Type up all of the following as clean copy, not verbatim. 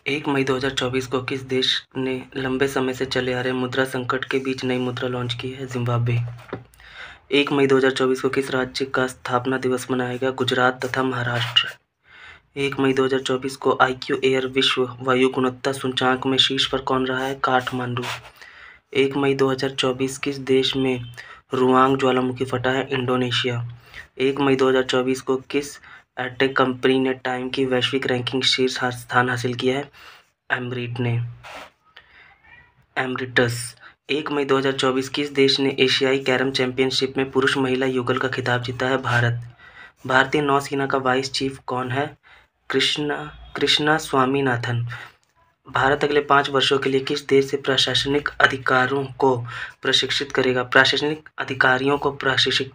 1 मई 2024 को किस देश ने लंबे समय से चले आ रहे मुद्रा संकट के बीच नई मुद्रा लॉन्च की है? जिम्बाब्वे। 1 मई 2024 को किस राज्य का स्थापना दिवस मनाया गया? गुजरात तथा महाराष्ट्र। 1 मई 2024 को IQ एयर विश्व वायु गुणवत्ता सूचकांक में शीर्ष पर कौन रहा है? काठमांडू। 1 मई 2024 किस देश में रुआंग ज्वालामुखी फटा है? इंडोनेशिया। 1 मई 2024 को किस एडटेक कंपनी ने टाइम की वैश्विक रैंकिंग शीर्ष स्थान हासिल किया है? एमरिटस। 1 मई 2024 किस देश ने एशियाई कैरम चैंपियनशिप में पुरुष महिला युगल का खिताब जीता है? भारत। भारतीय नौसेना का वाइस चीफ कौन है? कृष्णा स्वामीनाथन। भारत अगले 5 वर्षों के लिए किस देश से प्रशासनिक अधिकारियों को प्रशिक्षित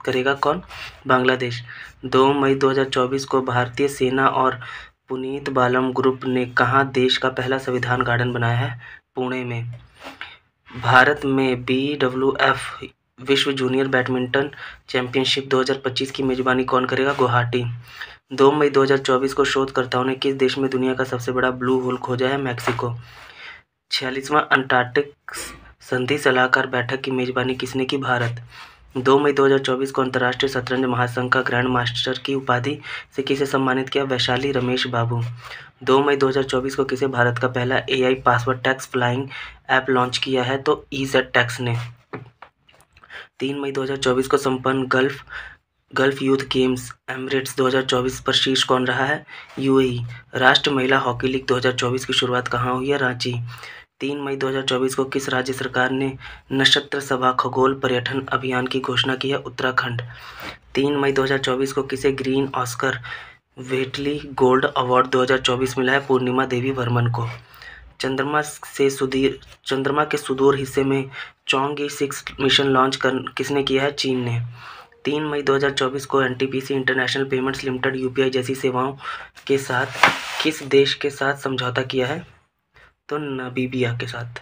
करेगा? कौन? बांग्लादेश। 2 मई 2024 को भारतीय सेना और पुनीत बालम ग्रुप ने कहाँ देश का पहला संविधान गार्डन बनाया है? पुणे में। भारत में BWF विश्व जूनियर बैडमिंटन चैंपियनशिप 2025 की मेजबानी कौन करेगा? गुवाहाटी। 2 मई 2024 को शोधकर्ताओं ने किस देश में दुनिया का सबसे बड़ा ब्लू होल खोजा है? मैक्सिको। 46वां अंटार्कटिक संधि सलाहकार बैठक की मेजबानी किसने की? भारत। 2 मई 2024 को अंतर्राष्ट्रीय शतरंज महासंघ का ग्रैंड मास्टर की उपाधि से किसे सम्मानित किया? वैशाली रमेश बाबू। 2 मई 2024 को किसे भारत का पहला AI password tax flying app launch किया है? तो EZ टैक्स ने। 3 मई 2024 को संपन्न गल्फ यूथ गेम्स एमिरेट्स 2024 पर शीर्ष कौन रहा है? UAE। राष्ट्रीय महिला हॉकी लीग 2024 की शुरुआत कहाँ हुई है? रांची। 3 मई 2024 को किस राज्य सरकार ने नक्षत्र सभा खगोल पर्यटन अभियान की घोषणा की है? उत्तराखंड। 3 मई 2024 को किसे ग्रीन ऑस्कर व्हेटली गोल्ड अवार्ड 2024 मिला है? पूर्णिमा देवी वर्मन को। चंद्रमा के सुदूर हिस्से में चॉन्ग-6 मिशन लॉन्च किसने किया है? चीन ने। 3 मई 2024 को NTPC international payments limited UPI जैसी सेवाओं के साथ किस देश के साथ समझौता किया है? तो नामीबिया के साथ।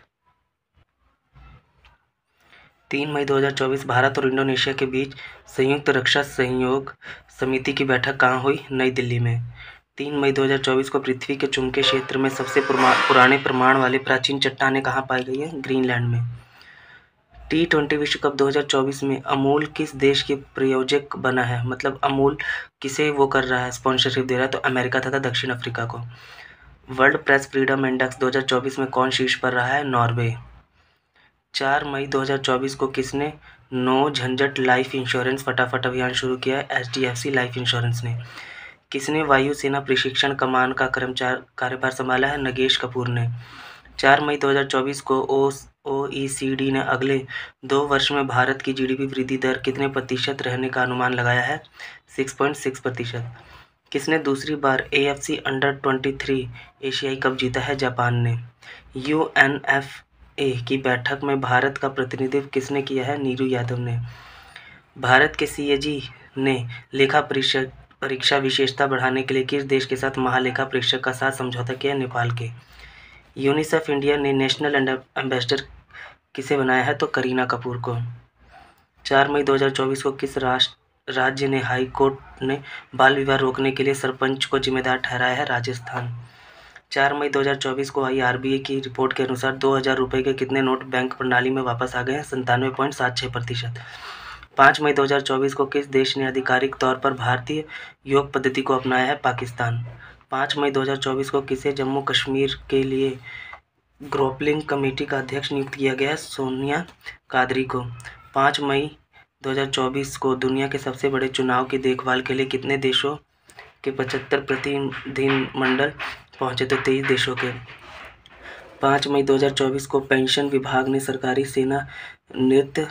3 मई 2024 भारत और इंडोनेशिया के बीच संयुक्त रक्षा सहयोग समिति की बैठक कहाँ हुई? नई दिल्ली में। 3 मई 2024 को पृथ्वी के चुंबकीय क्षेत्र में सबसे पुराने प्रमाण वाली प्राचीन चट्टानें कहाँ पाई गई है? ग्रीनलैंड में। T20 विश्व कप 2024 में अमूल किस देश के प्रायोजक बना है? मतलब अमूल किसे वो कर रहा है, स्पॉन्सरशिप दे रहा है? तो अमेरिका तथा दक्षिण अफ्रीका को। वर्ल्ड प्रेस फ्रीडम इंडेक्स 2024 में कौन शीर्ष पर रहा है? नॉर्वे। 4 मई 2024 को किसने नो झंझट लाइफ इंश्योरेंस फटाफट अभियान शुरू किया है? HDFC लाइफ इंश्योरेंस ने। किसने वायुसेना प्रशिक्षण कमान का कार्यभार संभाला है? नगेश कपूर ने। 4 मई 2024 को OECD ने अगले 2 वर्ष में भारत की GDP वृद्धि दर कितने प्रतिशत रहने का अनुमान लगाया है? 6.6%। किसने दूसरी बार AFC अंडर-23 एशियाई कप जीता है? जापान ने। UNFA की बैठक में भारत का प्रतिनिधित्व किसने किया है? नीरू यादव ने। भारत के CAG ने लेखा परीक्षा विशेषता बढ़ाने के लिए किस देश के साथ महालेखा परीक्षक का साथ समझौता किया? नेपाल के। यूनिसेफ इंडिया ने नेशनल एम्बेसडर किसे बनाया है? तो करीना कपूर को। 4 मई 2024 को किस राज्य ने हाई कोर्ट ने बाल विवाह रोकने के लिए सरपंच को जिम्मेदार ठहराया है? राजस्थान। 4 मई 2024 को आई RBI की रिपोर्ट के अनुसार 2000 रुपये के कितने नोट बैंक प्रणाली में वापस आ गए हैं? 97.76%। 5 मई 2024 को किस देश ने आधिकारिक तौर पर भारतीय योग पद्धति को अपनाया है? पाकिस्तान। 5 मई 2024 को किसे जम्मू कश्मीर के लिए ग्रोपलिंग कमेटी का अध्यक्ष नियुक्त किया गया? सोनिया कादरी को। 5 मई 2024 को दुनिया के सबसे बड़े चुनाव की देखभाल के लिए कितने देशों के 75 प्रतिनिधिमंडल पहुंचे? तो 23 देशों के। 5 मई 2024 को पेंशन विभाग ने सरकारी सेना निवृत्त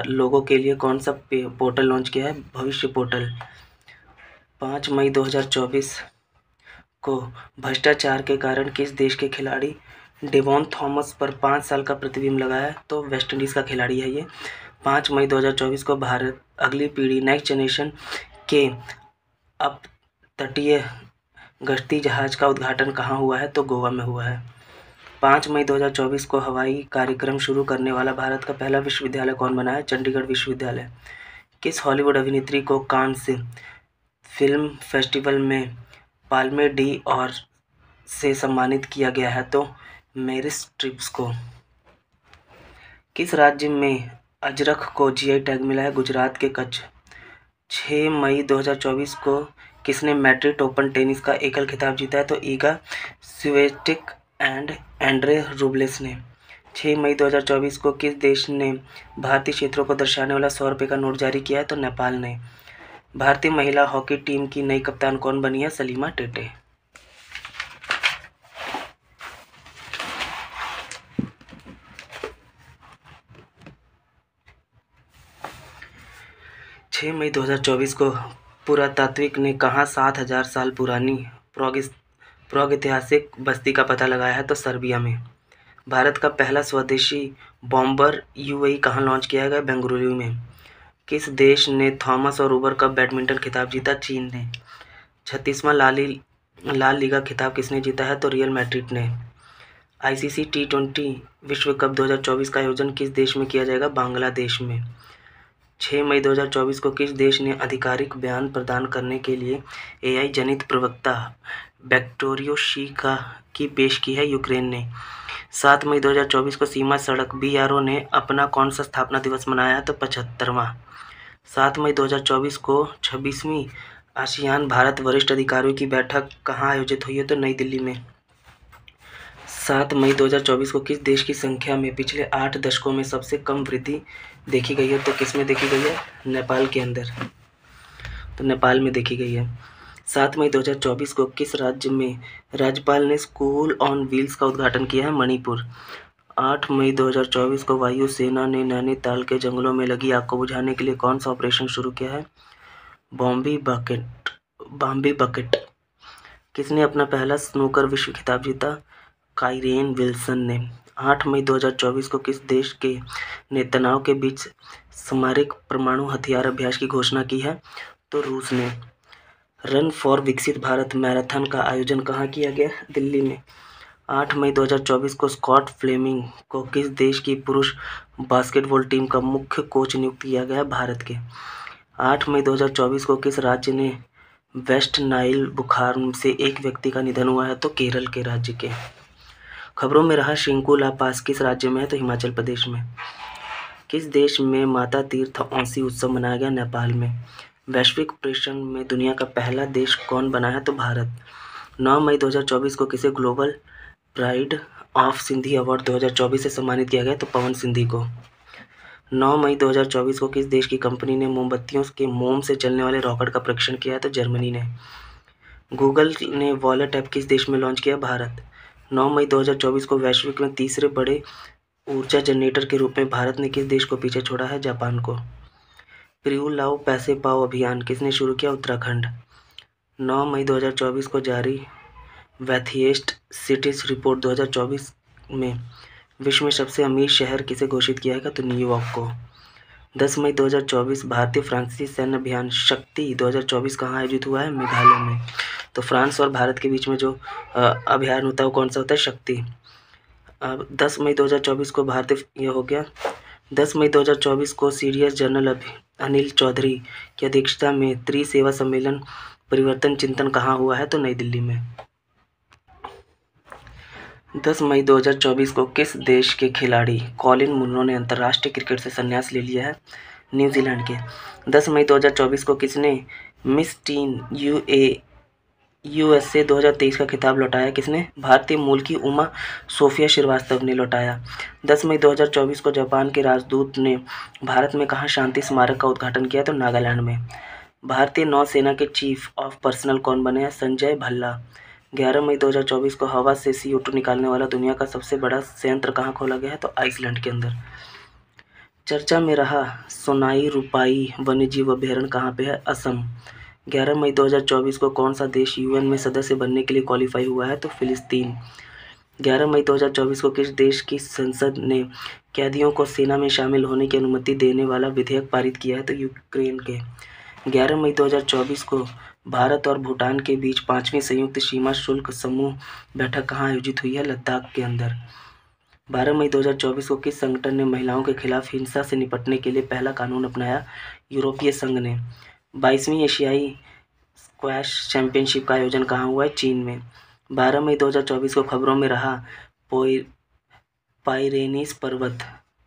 लोगों के लिए कौन सा पोर्टल लॉन्च किया है? भविष्य पोर्टल। 5 मई 2024 को भ्रष्टाचार के कारण किस देश के खिलाड़ी डेवॉन थॉमस पर 5 साल का प्रतिबंध लगा है? तो वेस्टइंडीज़ का खिलाड़ी है ये। 5 मई 2024 को भारत अगली पीढ़ी नेक्स्ट जनरेशन के अपतटीय गश्ती जहाज का उद्घाटन कहाँ हुआ है? तो गोवा में हुआ है। 5 मई 2024 को हवाई कार्यक्रम शुरू करने वाला भारत का पहला विश्वविद्यालय कौन बना है? चंडीगढ़ विश्वविद्यालय। किस हॉलीवुड अभिनेत्री को कांस फिल्म फेस्टिवल में पाल्मे डी और से सम्मानित किया गया है? तो मेरिल स्ट्रिप को। किस राज्य में अजरख को जीआई टैग मिला है? गुजरात के कच्छ। 6 मई 2024 को किसने मैड्रिड ओपन टेनिस का एकल खिताब जीता है? तो ईगा स्विएटेक एंड एंड्रे रूबलेस ने। 6 मई 2024 को किस देश ने भारतीय क्षेत्रों को दर्शाने वाला 100 रुपये का नोट जारी किया है? तो नेपाल ने। भारतीय महिला हॉकी टीम की नई कप्तान कौन बनी है? सलीमा टेटे। छः मई 2024 को पुरातात्विक ने कहाँ 7000 साल पुरानी प्रागैतिहासिक बस्ती का पता लगाया है? तो सर्बिया में। भारत का पहला स्वदेशी बॉम्बर यूएई कहाँ लॉन्च किया गया? बेंगलुरु में। किस देश ने थॉमस और उबर कप बैडमिंटन खिताब जीता? चीन ने। 36वां लाल लीगा खिताब किसने जीता है? तो रियल मैड्रिड ने। आईसीसी T20 विश्व कप 2024 का आयोजन किस देश में किया जाएगा? बांग्लादेश में। 6 मई 2024 को किस देश ने आधिकारिक बयान प्रदान करने के लिए एआई जनित प्रवक्ता विक्टोरियो शी की पेश की है? यूक्रेन ने। 7 मई 2024 को सीमा सड़क BRO ने अपना कौन सा स्थापना दिवस मनाया है? तो 75वां। 7 मई 2024 को 26वीं आसियान भारत वरिष्ठ अधिकारियों की बैठक कहाँ आयोजित हुई है? तो नई दिल्ली में। 7 मई 2024 को किस देश की संख्या में पिछले 8 दशकों में सबसे कम वृद्धि देखी गई है? तो किस में देखी गई है? नेपाल के अंदर। तो नेपाल में देखी गई है। 7 मई 2024 को किस राज्य में राज्यपाल ने स्कूल ऑन व्हील्स का उद्घाटन किया है? मणिपुर। 8 मई 2024 को वायुसेना ने नैनीताल के जंगलों में लगी आग को बुझाने के लिए कौन सा ऑपरेशन शुरू किया है? बॉम्बी बकेट। किसने अपना पहला स्नूकर विश्व खिताब जीता? काइरेन विल्सन ने। 8 मई 2024 को किस देश के ने तनाव के बीच सामरिक परमाणु हथियार अभ्यास की घोषणा की है? तो रूस ने। रन फॉर विकसित भारत मैराथन का आयोजन कहाँ किया गया? दिल्ली में। 8 मई 2024 को स्कॉट फ्लेमिंग को किस देश की पुरुष बास्केटबॉल टीम का मुख्य कोच नियुक्त किया गया? भारत के। 8 मई 2024 को किस राज्य ने वेस्ट नाइल बुखार से एक व्यक्ति का निधन हुआ है? तो केरल के राज्य के। खबरों में रहा शिंकू ला पास किस राज्य में है? तो हिमाचल प्रदेश में। किस देश में माता तीर्थ औंसी उत्सव मनाया गया? नेपाल में। वैश्विक प्रेषण में दुनिया का पहला देश कौन बना है? तो भारत। 9 मई 2024 को किसे global pride of Sindhi award 2024 से सम्मानित किया गया? तो पवन सिंधी को। 9 मई 2024 को किस देश की कंपनी ने मोमबत्तियों के मोम से चलने वाले रॉकेट का परीक्षण किया है? तो जर्मनी ने। गूगल ने वॉलेट ऐप किस देश में लॉन्च किया? भारत। 9 मई 2024 को वैश्विक में तीसरे बड़े ऊर्जा जनरेटर के रूप में भारत ने किस देश को पीछे छोड़ा है? जापान को। प्रियू लाओ पैसे पाओ अभियान किसने शुरू किया? उत्तराखंड। 9 मई 2024 को जारी वेथिएस्ट सिटीज रिपोर्ट 2024 में विश्व में सबसे अमीर शहर किसे घोषित किया है? तो न्यूयॉर्क को। 10 मई 2024 भारतीय फ्रांसीसी सैन्य अभियान शक्ति 2024 कहाँ आयोजित हुआ है? मेघालय में। तो फ्रांस और भारत के बीच में जो अभियान होता है वो कौन सा होता है? शक्ति। 10 मई 2024 को भारतीय ये हो गया। 10 मई 2024 को सीडीएस जनरल अनिल चौधरी की अध्यक्षता में त्रिसेवा सम्मेलन परिवर्तन चिंतन कहाँ हुआ है? तो नई दिल्ली में। 10 मई 2024 को किस देश के खिलाड़ी कॉलिन मुनरो ने अंतर्राष्ट्रीय क्रिकेट से संन्यास ले लिया है? न्यूजीलैंड के। 10 मई 2024 को किसने मिस टीन USA 2023 का खिताब लौटाया? किसने? भारतीय मूल की उमा सोफिया श्रीवास्तव ने लौटाया। 10 मई 2024 को जापान के राजदूत ने भारत में कहाँ शांति स्मारक का उद्घाटन किया? तो नागालैंड में। भारतीय नौसेना के चीफ ऑफ पर्सनल कौन बने हैं? संजय भल्ला। 11 मई 2024 को हवा से CO2 निकालने वाला दुनिया का सबसे बड़ा संयंत्र कहाँ खोला गया है? तो आइसलैंड के अंदर। चर्चा में रहा सोनाई रूपाई वन्यजीव अभयारण्य कहाँ पे है? असम। 11 मई 2024 को कौन सा देश UN में सदस्य बनने के लिए क्वालिफाई हुआ है? तो फिलिस्तीन। 11 मई 2024 को किस देश की संसद ने कैदियों को सेना में शामिल होने की अनुमति देने वाला विधेयक पारित किया है? तो यूक्रेन के। 11 मई 2024 को भारत और भूटान के बीच 5वीं संयुक्त सीमा शुल्क समूह बैठक कहाँ आयोजित हुई है? लद्दाख के अंदर। 12 मई 2024 को किस संगठन ने महिलाओं के खिलाफ हिंसा से निपटने के लिए पहला कानून अपनाया? यूरोपीय संघ ने। 22वीं एशियाई स्क्वैश चैंपियनशिप का आयोजन कहाँ हुआ है? चीन में। 12 मई 2024 को खबरों में रहा पाइरेनीस पर्वत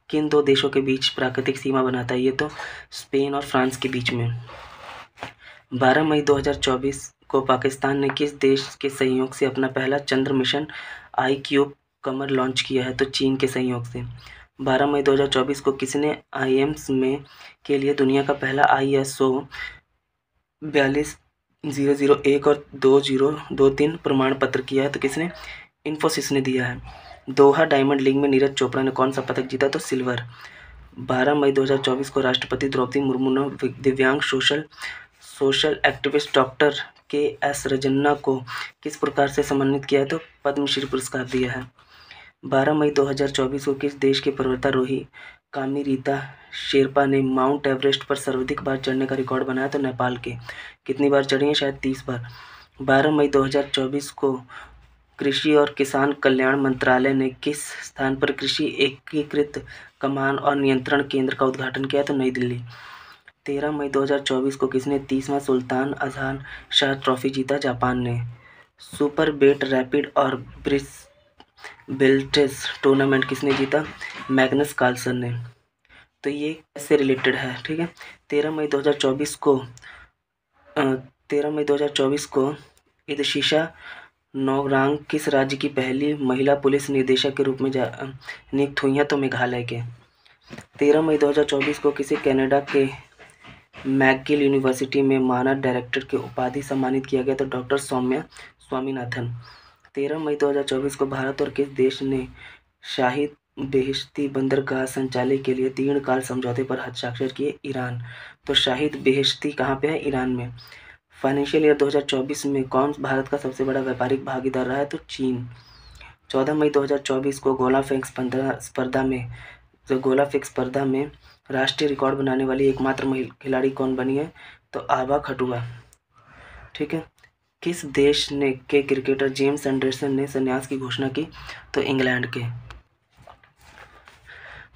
किन दो देशों के बीच प्राकृतिक सीमा बनाता है? ये तो स्पेन और फ्रांस के बीच में। 12 मई 2024 को पाकिस्तान ने किस देश के सहयोग से अपना पहला चंद्र मिशन IQ कमर लॉन्च किया है? तो चीन के सहयोग से। 12 मई 2024 को किसने IMS में के लिए दुनिया का पहला ISO 42001 और 2023 प्रमाण पत्र किया है? तो किसने? इन्फोसिस ने दिया है। दोहा डायमंड लीग में नीरज चोपड़ा ने कौन सा पदक जीता? तो सिल्वर। 12 मई 2024 को राष्ट्रपति द्रौपदी मुर्मू ने दिव्यांग social activist doctor KS Rajanna को किस पुरस्कार से सम्मानित किया है? तो पद्मश्री पुरस्कार दिया है। 12 मई 2024 को किस देश के पर्वतारोही कामिरीता शेरपा ने माउंट एवरेस्ट पर सर्वाधिक बार चढ़ने का रिकॉर्ड बनाया? तो नेपाल के। कितनी बार चढ़ी है? शायद 30 बार। 12 मई 2024 को कृषि और किसान कल्याण मंत्रालय ने किस स्थान पर कृषि एकीकृत कमान और नियंत्रण केंद्र का उद्घाटन किया? तो नई दिल्ली। 13 मई 2024 को किसने 30वां सुल्तान अजलान शाह ट्रॉफी जीता? जापान ने। सुपर बेट रैपिड और ब्रिस्बेल टूर्नामेंट किसने जीता? मैग्नस कार्लसन ने। तो ये इससे रिलेटेड है, ठीक है। 13 मई 2024 को इदशीशा नोगरांग किस राज्य की पहली महिला पुलिस निदेशक के रूप में नियुक्त हुई हैं? तो मेघालय के। 13 मई 2024 को किसी कनाडा के मैकगिल यूनिवर्सिटी में मानद डायरेक्टर की उपाधि सम्मानित किया गया? तो डॉक्टर सौम्या स्वामीनाथन। 13 मई 2024 को भारत और किस देश ने शाहिद बेहेश्ती बंदरगाह संचालन के लिए दीर्घकाल समझौते पर हस्ताक्षर किए? ईरान। तो शाहिद बेहेश्ती कहाँ पे है? ईरान में। फाइनेंशियल ईयर 2024 में कौन भारत का सबसे बड़ा व्यापारिक भागीदार रहा है? तो चीन। 14 मई 2024 को गोला फेंक स्पर्धा में राष्ट्रीय रिकॉर्ड बनाने वाली एकमात्र महिला खिलाड़ी कौन बनी है? तो आभा खटुआ, ठीक है। किस देश के क्रिकेटर जेम्स एंडरसन ने संन्यास की घोषणा की? तो इंग्लैंड के।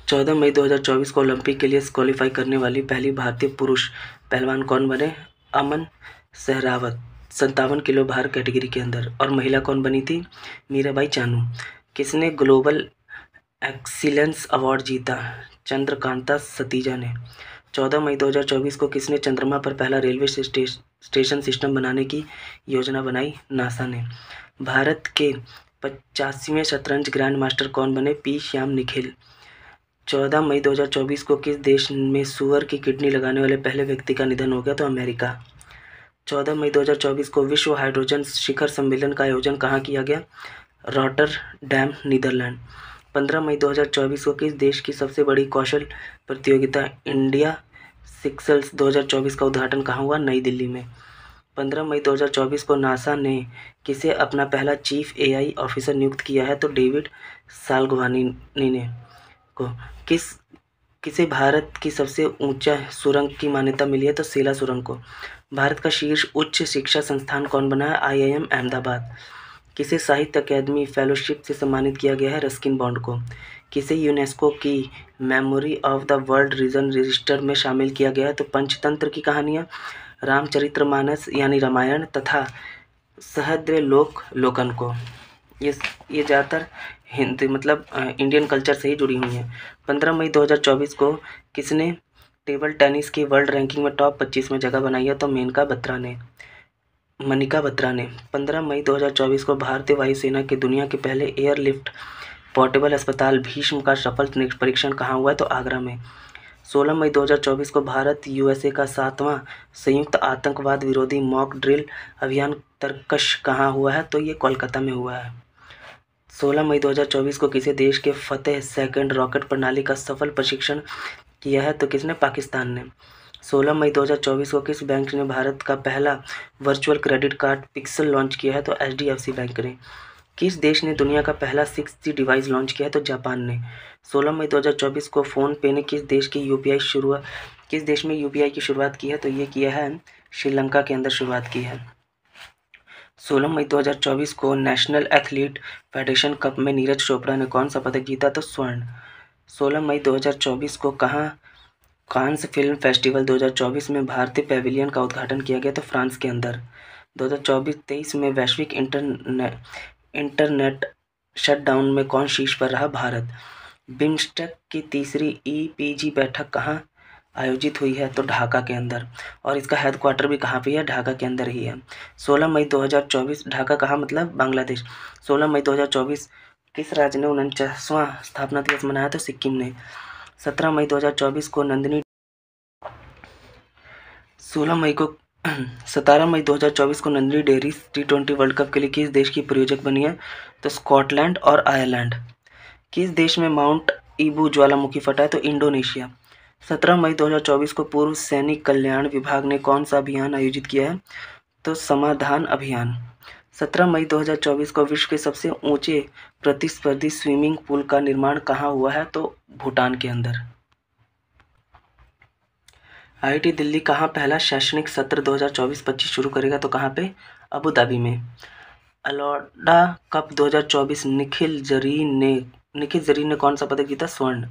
14 मई 2024 को ओलंपिक के लिए क्वालिफाई करने वाली पहली भारतीय पुरुष पहलवान कौन बने? अमन सहरावत 57 किलो भार कैटेगरी के अंदर। और महिला कौन बनी थी? मीराबाई चानू। किसने ग्लोबल एक्सीलेंस अवार्ड जीता? चंद्रकांता सतीजा ने। 14 मई 2024 को किसने चंद्रमा पर पहला रेलवे स्टेशन सिस्टम बनाने की योजना बनाई? नासा ने। भारत के 85वें शतरंज ग्रैंड मास्टर कौन बने? P श्याम निखिल। 14 मई 2024 को किस देश में सुअर की किडनी लगाने वाले पहले व्यक्ति का निधन हो गया? तो अमेरिका। 14 मई 2024 को विश्व हाइड्रोजन शिखर सम्मेलन का आयोजन कहाँ किया गया? Rotterdam, Netherlands. 15 मई 2024 को किस देश की सबसे बड़ी कौशल प्रतियोगिता इंडिया सिक्सल्स 2024 का उद्घाटन कहाँ हुआ? नई दिल्ली में। 15 मई 2024 को नासा ने किसे अपना पहला चीफ AI ऑफिसर नियुक्त किया है? तो डेविड साल्गवानी ने को। किसे भारत की सबसे ऊंचा सुरंग की मान्यता मिली है? तो सेला सुरंग को। भारत का शीर्ष उच्च शिक्षा संस्थान कौन बना है? IIM अहमदाबाद। किसे साहित्य अकादमी फेलोशिप से सम्मानित किया गया है? रस्किन बॉन्ड को। किसे यूनेस्को की memory of the world region register में शामिल किया गया है? तो पंचतंत्र की कहानियाँ, रामचरितमानस यानी रामायण तथा सहस्त्रलोकन को। ये ज़्यादातर हिंदी मतलब इंडियन कल्चर से ही जुड़ी हुई हैं। 15 मई 2024 को किसने टेबल टेनिस की वर्ल्ड रैंकिंग में टॉप 25 में जगह बनाई है? तो मनिका बत्रा ने। 15 मई 2024 को भारतीय वायुसेना के दुनिया के पहले एयरलिफ्ट पोर्टेबल अस्पताल भीष्म का सफल परीक्षण कहाँ हुआ है? तो आगरा में। 16 मई 2024 को भारत USA का 7वां संयुक्त आतंकवाद विरोधी मॉक ड्रिल अभियान तरकश कहाँ हुआ है? तो ये कोलकाता में हुआ है। 16 मई 2024 को किसी देश के फतेह सेकंड रॉकेट प्रणाली का सफल परीक्षण किया है? तो किसने? पाकिस्तान ने। 16 मई 2024 को किस बैंक ने भारत का पहला virtual credit card pixel launch किया है? तो HDFC बैंक ने। किस देश ने दुनिया का पहला 6G डिवाइस लॉन्च किया है? तो जापान ने। 16 मई 2024 को फ़ोन पे ने किस देश में UPI की शुरुआत की है? तो ये किया है श्रीलंका के अंदर शुरुआत की है। 16 मई 2024 को नेशनल एथलीट फेडरेशन कप में नीरज चोपड़ा ने कौन सा पदक जीता? तो स्वर्ण। 16 मई 2024 को कांस फिल्म फेस्टिवल 2024 में भारतीय पैविलियन का उद्घाटन किया गया? तो फ्रांस के अंदर। 2024-23 में वैश्विक इंटरनेट शटडाउन में कौन शीर्ष पर रहा? भारत। बिम्स्टेक की तीसरी EPG बैठक कहाँ आयोजित हुई है? तो ढाका के अंदर। और इसका हेडक्वार्टर भी कहाँ पे है? ढाका के अंदर ही है। 16 मई 2024, ढाका कहाँ मतलब? बांग्लादेश। 16 मई 2024 किस राज्य ने 49वां स्थापना दिवस मनाया? तो सिक्किम ने। 17 मई 2024 को 17 मई 2024 को Nandini dairy T20 world cup के लिए किस देश की प्रायोजक बनी है? तो स्कॉटलैंड और आयरलैंड। किस देश में माउंट ईबू ज्वालामुखी फटा है? तो इंडोनेशिया। 17 मई 2024 को पूर्व सैनिक कल्याण विभाग ने कौन सा अभियान आयोजित किया है? तो समाधान अभियान। 17 मई 2024 को विश्व के सबसे ऊंचे प्रतिस्पर्धी स्विमिंग पूल का निर्माण कहाँ हुआ है? तो भूटान के अंदर। IIT दिल्ली कहाँ पहला शैक्षणिक सत्र 2024-25 शुरू करेगा? तो कहाँ पे? अबू धाबी में। अलोड़ा कप 2024 निखिल जरीन ने कौन सा पदक जीता? स्वर्ण।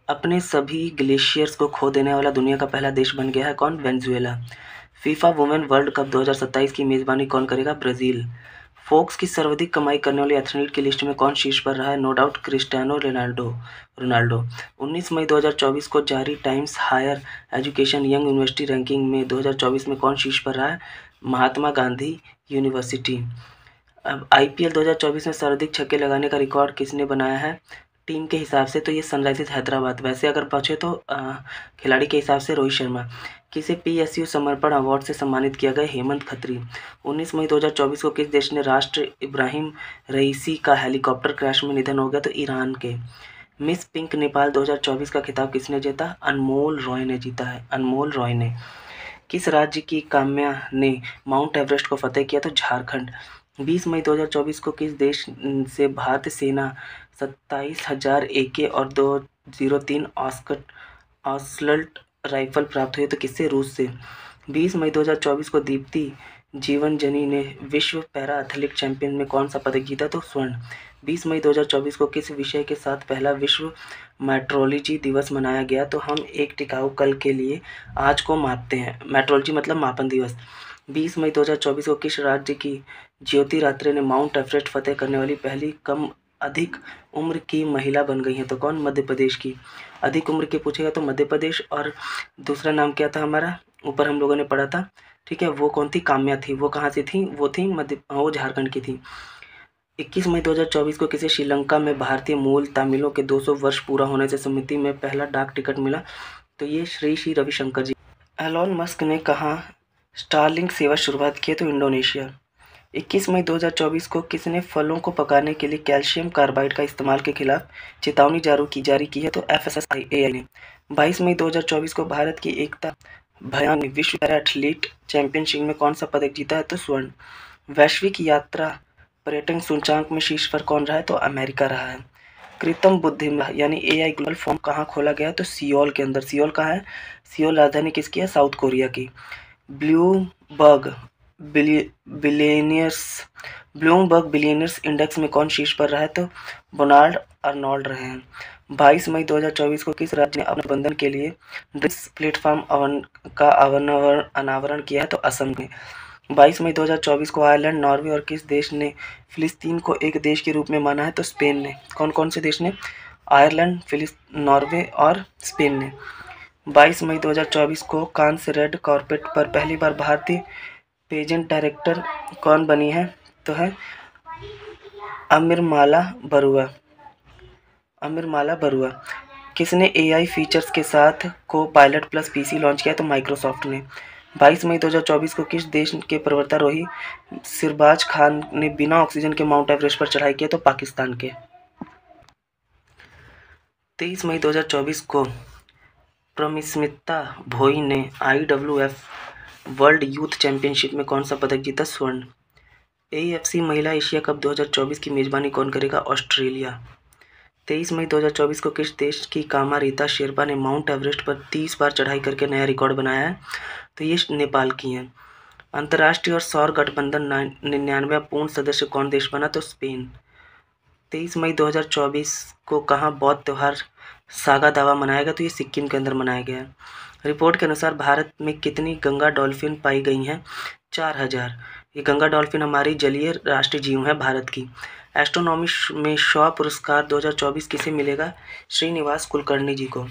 अपने सभी ग्लेशियर्स को खो देने वाला दुनिया का पहला देश बन गया है कौन? Venezuela. FIFA women world cup 2027 की मेजबानी कौन करेगा? ब्राजील। फोक्स की सर्वाधिक कमाई करने वाले एथलीट की लिस्ट में कौन शीर्ष पर रहा है? No doubt Cristiano Ronaldo. 19 मई 2024 को जारी Times Higher Education young university ranking में 2024 में कौन शीर्ष पर रहा है? महात्मा गांधी यूनिवर्सिटी। अब IPL 2024 में सर्वाधिक छक्के लगाने का रिकॉर्ड किसने बनाया है टीम के हिसाब से? तो ये सनराइजर्स हैदराबाद। वैसे अगर पूछे तो खिलाड़ी के हिसाब से रोहित शर्मा। किसे PSU समर्पण अवार्ड से सम्मानित किया गया? हेमंत खत्री। 19 मई 2024 को किस देश ने राष्ट्र इब्राहिम रईसी का हेलीकॉप्टर क्रैश में निधन हो गया? तो ईरान के। मिस पिंक नेपाल 2024 का खिताब किसने जीता? अनमोल रॉय ने जीता है। अनमोल रॉय ने। किस राज्य की काम्या ने माउंट एवरेस्ट को फतेह किया? तो झारखंड। 20 मई 2024 को किस देश से भारतीय सेना 27,000 AK और 203 असॉल्ट राइफल प्राप्त हुई? तो किससे? रूस से। 20 मई 2024 को दीप्ति जीवनजनी ने विश्व पैरा एथलेटिक चैंपियन में कौन सा पदक जीता? तो स्वर्ण। 20 मई 2024 को किस विषय के साथ पहला विश्व मेट्रोलॉजी दिवस मनाया गया? तो हम एक टिकाऊ कल के लिए आज को मापते हैं। मेट्रोलॉजी मतलब मापन दिवस। 20 मई 2024 को किस राज्य की ज्योति रात्रे ने माउंट एवरेस्ट फतेह करने वाली पहली अधिक उम्र की महिला बन गई हैं? तो कौन? मध्य प्रदेश की। अधिक उम्र के पूछेगा तो मध्य प्रदेश। और दूसरा नाम क्या था हमारा? ऊपर हम लोगों ने पढ़ा था, ठीक है, वो कौन थी? काम्या थी। वो कहाँ से थी? वो थी वो झारखंड की थी। 21 मई 2024 को किसे श्रीलंका में भारतीय मूल तमिलों के 200 वर्ष पूरा होने से समिति में पहला डाक टिकट मिला? तो ये श्री रविशंकर जी। एलोन मस्क ने कहाँ स्टारलिंक सेवा शुरुआत की? तो इंडोनेशिया। 21 मई 2024 को किसने फलों को पकाने के लिए कैल्शियम कार्बाइड का इस्तेमाल के खिलाफ चेतावनी जारी की है? तो FSSAI ने। 22 मई 2024 को भारत की एकता भयान ने विश्व पैरा एथलीट चैंपियनशिप में कौन सा पदक जीता है? तो स्वर्ण। वैश्विक यात्रा पर्यटन सूचकांक में शीर्ष पर कौन रहा है? तो अमेरिका रहा है। कृत्रिम बुद्धिमत्ता यानी AI ग्लोबल फॉर्म कहाँ खोला गया? तो सियोल के अंदर। सियोल कहाँ है? सियोल राजधानी किसकी है? साउथ कोरिया की। ब्लूमबर्ग बिलियनियर्स इंडेक्स में कौन शीर्ष पर रहा है? तो बर्नार्ड अर्नोल्ड रहे हैं। 22 मई 2024 को किस राज्य ने अपने बंधन के लिए ब्रिक्स प्लेटफॉर्म का अनावरण किया है? तो असम ने। 22 मई 2024 को आयरलैंड, नॉर्वे और किस देश ने फिलिस्तीन को एक देश के रूप में माना है? तो स्पेन ने। कौन कौन से देश ने? आयरलैंड, नॉर्वे और स्पेन ने। 22 मई 2024 को कांस रेड कार्पेट पर पहली बार भारतीय पेजेंट डायरेक्टर कौन बनी है? तो है अमीरमाला बरुआ। किसने AI फीचर्स के साथ को पायलट प्लस PC लॉन्च किया? तो माइक्रोसॉफ्ट ने। 22 मई 2024 को किस देश के पर्वतारोही सिरबाज खान ने बिना ऑक्सीजन के माउंट एवरेस्ट पर चढ़ाई की? तो पाकिस्तान के। 23 मई 2024 को प्रमिस्मिता भोई ने IWF वर्ल्ड यूथ चैंपियनशिप में कौन सा पदक जीता? स्वर्ण। AFC महिला एशिया कप 2024 की मेजबानी कौन करेगा? ऑस्ट्रेलिया। 23 मई 2024 को किस देश की कामा रीता शेरपा ने माउंट एवरेस्ट पर 30 बार चढ़ाई करके नया रिकॉर्ड बनाया है? तो ये नेपाल की हैं। अंतर्राष्ट्रीय और सौर गठबंधन 99वां पूर्ण सदस्य कौन देश बना? तो स्पेन। 23 मई 2024 को कहाँ बौद्ध त्योहार सागा दावा मनाया गया? तो ये सिक्किम के अंदर मनाया गया है। रिपोर्ट के अनुसार भारत में कितनी गंगा डॉल्फिन पाई गई हैं? 4000। ये गंगा डॉल्फिन हमारी जलीय राष्ट्रीय जीव है भारत की। एस्ट्रोनॉमी में शॉ पुरस्कार 2024 किसे मिलेगा? श्रीनिवास कुलकर्णी जी को।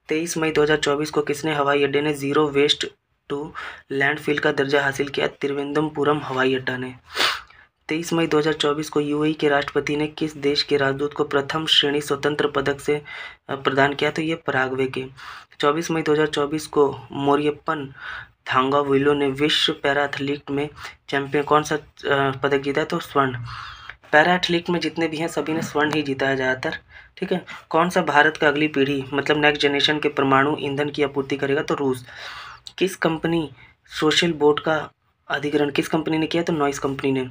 23 मई 2024 को किसने हवाई अड्डे ने जीरो वेस्ट टू लैंडफिल का दर्जा हासिल किया? तिरुवनंतपुरम हवाई अड्डा ने। 23 मई 2024 को यूएई के राष्ट्रपति ने किस देश के राजदूत को प्रथम श्रेणी स्वतंत्र पदक से प्रदान किया? तो ये पराग्वे के। 24 मई 2024 को मोरियप्पन थांगाविलो ने विश्व पैरा एथलीट में चैंपियन कौन सा पदक जीता है? तो स्वर्ण। पैरा एथलीट में जितने भी हैं सभी ने स्वर्ण ही जीता है ज़्यादातर। ठीक है। कौन सा भारत का अगली पीढ़ी मतलब नेक्स्ट जनरेशन के परमाणु ईंधन की आपूर्ति करेगा? तो रूस। किस कंपनी सोशल बोर्ड का अधिग्रहण किस कंपनी ने किया? तो नॉइस कंपनी ने।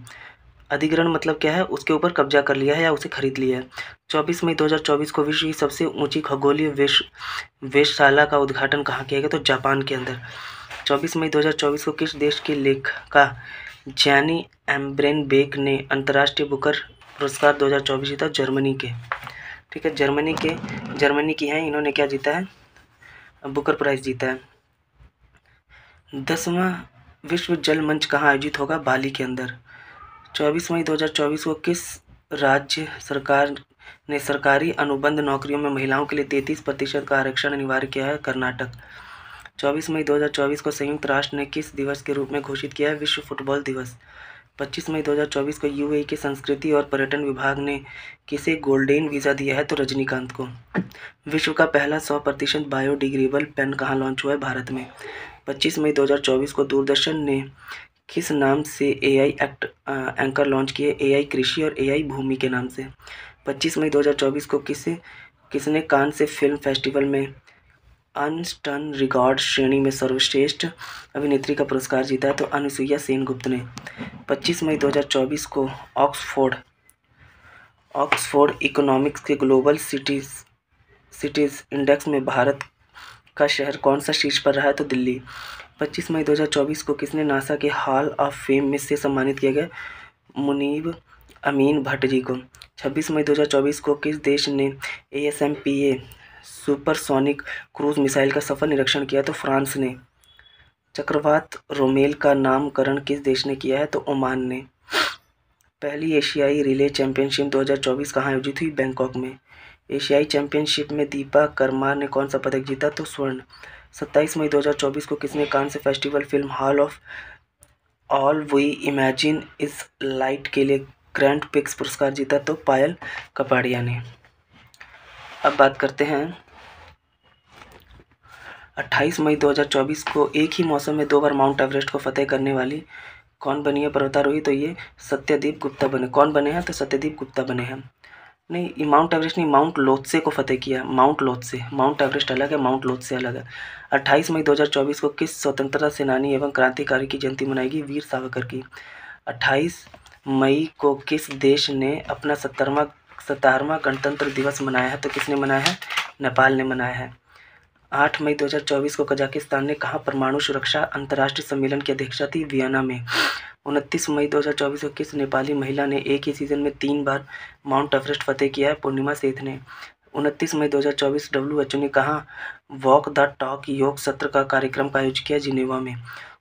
अधिग्रहण मतलब क्या है? उसके ऊपर कब्जा कर लिया है या उसे खरीद लिया है। 24 मई 2024 को विश्व की सबसे ऊंची खगोलीय वेधशाला का उद्घाटन कहाँ किया गया? तो जापान के अंदर। 24 मई 2024 को किस देश के लेखिका जैनी एम्ब्रेनबेक ने अंतर्राष्ट्रीय बुकर पुरस्कार 2024 जीता? जर्मनी के। ठीक है, जर्मनी की हैं, इन्होंने क्या जीता है? बुकर प्राइज जीता है। 10वां विश्व जल मंच कहाँ आयोजित होगा? बाली के अंदर। 24 मई 2024 को किस राज्य सरकार ने सरकारी अनुबंध नौकरियों में महिलाओं के लिए 33% का आरक्षण अनिवार्य किया है? कर्नाटक। 24 मई 2024 को संयुक्त राष्ट्र ने किस दिवस के रूप में घोषित किया है? विश्व फुटबॉल दिवस। 25 मई 2024 को यूएई के संस्कृति और पर्यटन विभाग ने किसे गोल्डन वीज़ा दिया है? तो रजनीकांत को। विश्व का पहला 100% बायोडिग्रेडेबल पेन कहाँ लॉन्च हुआ है? भारत में। 25 मई 2024 को दूरदर्शन ने किस नाम से एआई एंकर लॉन्च किए? एआई कृषि और एआई भूमि के नाम से। 25 मई 2024 को किसने कान से फिल्म फेस्टिवल में अनस्टन रिकॉर्ड श्रेणी में सर्वश्रेष्ठ अभिनेत्री का पुरस्कार जीता है? तो अनुसुईया सेनगुप्त ने। 25 मई 2024 को ऑक्सफोर्ड इकोनॉमिक्स के ग्लोबल सिटीज इंडेक्स में भारत का शहर कौन सा शीर्ष पर रहा है? तो दिल्ली। 25 मई 2024 को किसने नासा के हॉल ऑफ फेम में से सम्मानित किया गया? मुनीब अमीन भट्ट जी को। 26 मई 2024 को किस देश ने ASMPA सुपरसोनिक क्रूज मिसाइल का सफल निरीक्षण किया? तो फ्रांस ने। चक्रवात रोमेल का नामकरण किस देश ने किया है? तो ओमान ने। पहली एशियाई रिले चैंपियनशिप 2024 कहाँ आयोजित हुई? बैंकॉक में। एशियाई चैंपियनशिप में दीपा करमार ने कौन सा पदक जीता? तो स्वर्ण। 27 मई 2024 को किसने कान से festival film hall of all we imagine is light के लिए ग्रैंड पिक्स पुरस्कार जीता? तो पायल कपाड़िया ने। अब बात करते हैं 28 मई 2024 को एक ही मौसम में 2 बार माउंट एवरेस्ट को फतेह करने वाली कौन बनी है पर्वतारोही? तो ये सत्यदीप गुप्ता बने। कौन बने हैं? तो सत्यदीप गुप्ता बने हैं। नहीं, ये माउंट एवरेस्ट नहीं, माउंट लोत्से को फतेह किया। माउंट लोत्से, माउंट एवरेस्ट अलग है, माउंट लोत्से अलग है। 28 मई 2024 को किस स्वतंत्रता सेनानी एवं क्रांतिकारी की जयंती मनाएगी? वीर सावरकर की। 28 मई को किस देश ने अपना 70वां गणतंत्र दिवस मनाया है? तो किसने मनाया है? नेपाल ने मनाया है। 8 मई 2024 को कजाकिस्तान ने कहाँ परमाणु सुरक्षा अंतर्राष्ट्रीय सम्मेलन की अध्यक्षता थी? वियना में। 29 मई 2024 को किस नेपाली महिला ने एक ही सीजन में 3 बार माउंट एवरेस्ट फतेह किया है? पूर्णिमा सेठ ने। 29 मई 2024 WHO ने कहाँ वॉक द टॉक योग सत्र का कार्यक्रम का आयोजन किया? जिनेवा में।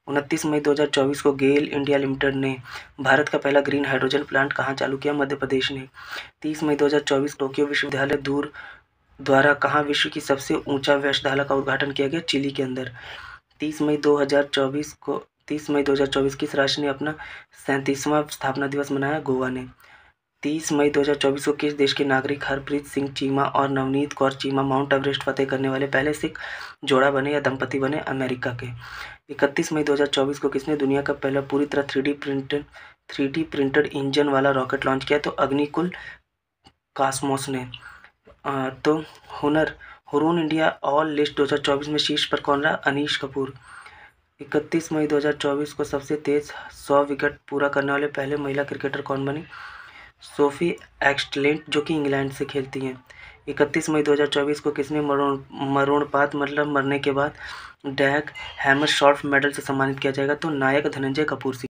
29 मई 2024 को गेल इंडिया लिमिटेड ने भारत का पहला ग्रीन हाइड्रोजन प्लांट कहाँ चालू किया? मध्य प्रदेश ने। 30 मई 2024 टोक्यो विश्वविद्यालय द्वारा कहाँ विश्व की सबसे ऊंचा वेधशाला का उद्घाटन किया गया? चिली के अंदर। 30 मई 2024 किस राष्ट्र ने अपना 37वां स्थापना दिवस मनाया? गोवा ने। 30 मई 2024 को किस देश के नागरिक हरप्रीत सिंह चीमा और नवनीत कौर चीमा माउंट एवरेस्ट फतेह करने वाले पहले सिख जोड़ा बने या दंपति बने? अमेरिका के। 31 मई 2024 को किसने दुनिया का पहला पूरी तरह 3D प्रिंटेड इंजन वाला रॉकेट लॉन्च किया? तो अग्निकुल कॉस्मोस ने। तो हुरून इंडिया ऑल लिस्ट 2024 में शीर्ष पर कौन रहा? अनीश कपूर। 31 मई 2024 को सबसे तेज 100 विकेट पूरा करने वाले पहले महिला क्रिकेटर कौन बनी? सोफी एक्सटलेंट, जो कि इंग्लैंड से खेलती हैं। 31 मई 2024 को किसने मरणोत्पात मतलब मरने के बाद डैग हैमरशॉल्ट मेडल से सम्मानित किया जाएगा? तो नायक धनंजय कपूर सिंह।